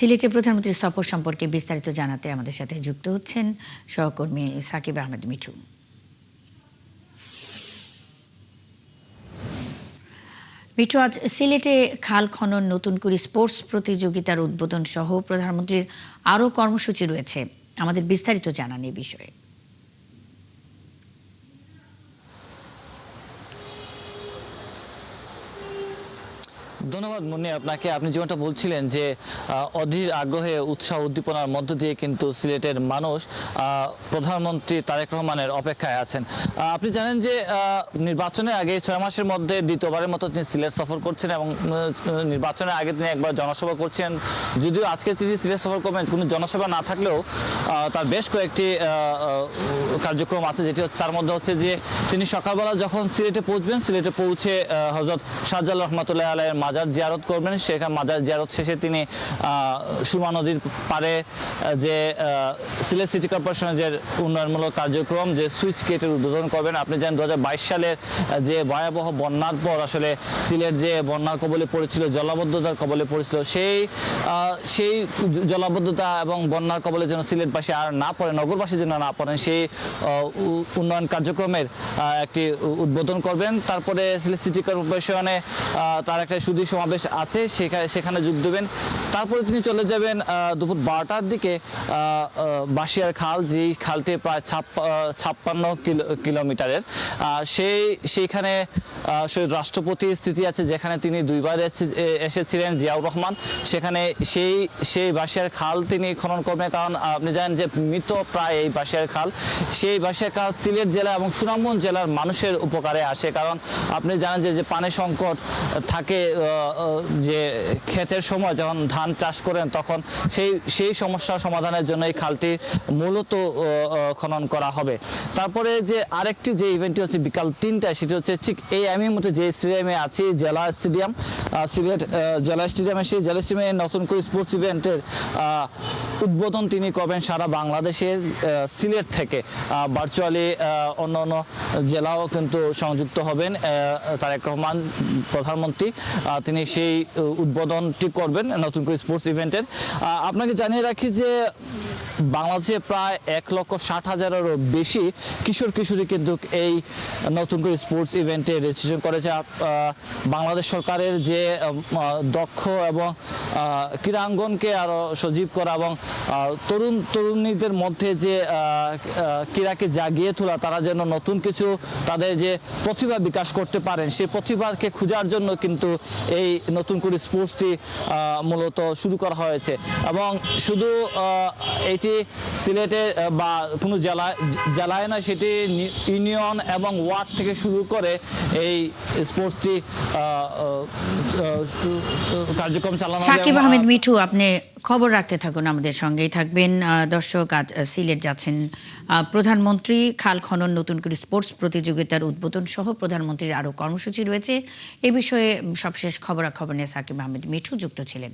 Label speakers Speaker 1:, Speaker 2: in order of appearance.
Speaker 1: সিলেটে প্রধানমন্ত্রীর সফর সম্পর্কে বিস্তারিত জানাতে আমাদের সাথে যুক্ত হচ্ছেন সহকর্মী সাকিব আহমেদ মিঠু। মিঠু, আজ সিলেটে খাল খনন, নতুন করে স্পোর্টস প্রতিযোগিতার উদ্বোধন সহ প্রধানমন্ত্রীর আরও কর্মসূচি রয়েছে। আমাদের বিস্তারিত জানান এই বিষয়ে।
Speaker 2: ধন্যবাদ মুন্নি আপনাকে। আপনি যেমনটা বলছিলেন যে অধীর আগ্রহে উৎসাহ উদ্দীপনার মধ্য দিয়ে কিন্তু সিলেটের মানুষ প্রধানমন্ত্রী তারেক রহমানের অপেক্ষায় আছেন। আপনি জানেন যে নির্বাচনের আগে 6 মাসের মধ্যে দ্বিতীয়বারের মতো তিনি সিলেট সফর করছেন এবং নির্বাচনের আগে তিনি একবার জনসভা করছেন। যদিও আজকে তিনি সিলেট সফর করবেন, কোনো জনসভা না থাকলেও তার বেশ কয়েকটি কার্যক্রম আছে, যেটি তার মধ্যে হচ্ছে যে তিনি সকালবেলা যখন সিলেটে পৌঁছবেন, সিলেটে পৌঁছে হযরত শাহজালাল রহমাতুল্লাহ আলাইহির মাজার জিয়ারত করবেন। সেখানে মাজার জিয়ারত শেষে তিনি সুরমা নদীর পাড়ে যে সিলেট সিটি কর্পোরেশনের যে উন্নয়নমূলক কার্যক্রম, যে সুইচ গেটের উদ্বোধন করবেন। আপনি জানেন 2022 সালের যে ভয়াবহ বন্যার পর আসলে সিলেট যে বন্যার কবলে পড়েছিল, জলাবদ্ধতার কবলে পড়েছিল, সেই জলাবদ্ধতা এবং বন্যার কবলে যেন সিলেটবাসী আর না পড়ে, নগরবাসী যেন না পড়েন, সেই উন্নয়ন কার্যক্রমের একটি উদ্বোধন করবেন। তারপরে সিলেট সিটি কর্পোরেশনে তার একটা সুধী সমাবেশ আছে, সেখানে যোগ দেবেন। তারপরে তিনি চলে যাবেন দুপুর 12টার দিকে বাঁশিয়ার খাল, যেই খালটি প্রায় 56 কিলোমিটারের, সেইখানে রাষ্ট্রপতির স্থিতি আছে, যেখানে তিনি 2বার এসেছিলেন, জিয়াউর রহমান। সেখানে সেই বাঁশিয়ার খাল তিনি খনন করবেন। কারণ আপনি জানেন যে মৃত প্রায় এই বাঁশিয়ার খাল, সেই বাঁশিয়ার খাল সিলেট জেলা এবং সুনামগঞ্জ জেলার মানুষের উপকারে আসে। কারণ আপনি জানেন যে পানি সংকট থাকে, যে ক্ষেতের সময় যখন ধান চাষ করেন, তখন সেই সমস্যার সমাধানের জন্য এই খালটি মূলত খনন করা হবে। তারপরে যে আরেকটি যে ইভেন্টটি হচ্ছে বিকাল 3টায়, সেটি হচ্ছে ঠিক এই আমি মতো যে স্টেডিয়ামে আছি, জেলা স্টেডিয়াম, সিলেট জেলা স্টেডিয়ামে, সেই জেলা স্টেডিয়ামে নতুন করে স্পোর্টস ইভেন্টের উদ্বোধন তিনি করবেন সারা বাংলাদেশের সিলেট থেকে। ভার্চুয়ালি অন্য জেলাও কিন্তু সংযুক্ত হবেন। তারেক রহমান প্রধানমন্ত্রী তিনি সেই উদ্বোধনটি করবেন নতুন করে স্পোর্টস ইভেন্টের। আপনাকে জানিয়ে রাখি যে বাংলাদেশে প্রায় 1,60,000-এরও বেশি কিশোর কিশোরী কিন্তু এই নতুন করে স্পোর্টস ইভেন্টে রেজিস্ট্রেশন করেছে। বাংলাদেশ সরকারের যে দক্ষ এবং ক্রীড়াঙ্গনকে আরও সজীব করা এবং তরুণীদের মধ্যে যে ক্রীড়াকে জাগিয়ে তোলা, তারা যেন নতুন কিছু তাদের যে প্রতিভা বিকাশ করতে পারেন, সেই প্রতিভাকে খোঁজার জন্য কিন্তু এই নতুন করে স্পোর্টসটি মূলত শুরু করা হয়েছে। এবং শুধু এটি সিলেটে বা কোনো জেলায় না, সেটি ইউনিয়ন এবং ওয়ার্ড থেকে শুরু করে এই স্পোর্টসটি কার্যক্রম চালানো।
Speaker 1: সাকিব আহমেদ মিঠু, আপনি খবর রাখতে থাকুন, আমাদের সঙ্গেই থাকবেন। দর্শক, আজ সিলেট যাচ্ছেন প্রধানমন্ত্রী। খাল খনন, নতুন করে স্পোর্টস প্রতিযোগিতার উদ্বোধন সহ প্রধানমন্ত্রীর আরও কর্মসূচি রয়েছে। এ বিষয়ে সবশেষ খবরাখবর নিয়ে সাকিব আহমেদ মিঠু যুক্ত ছিলেন।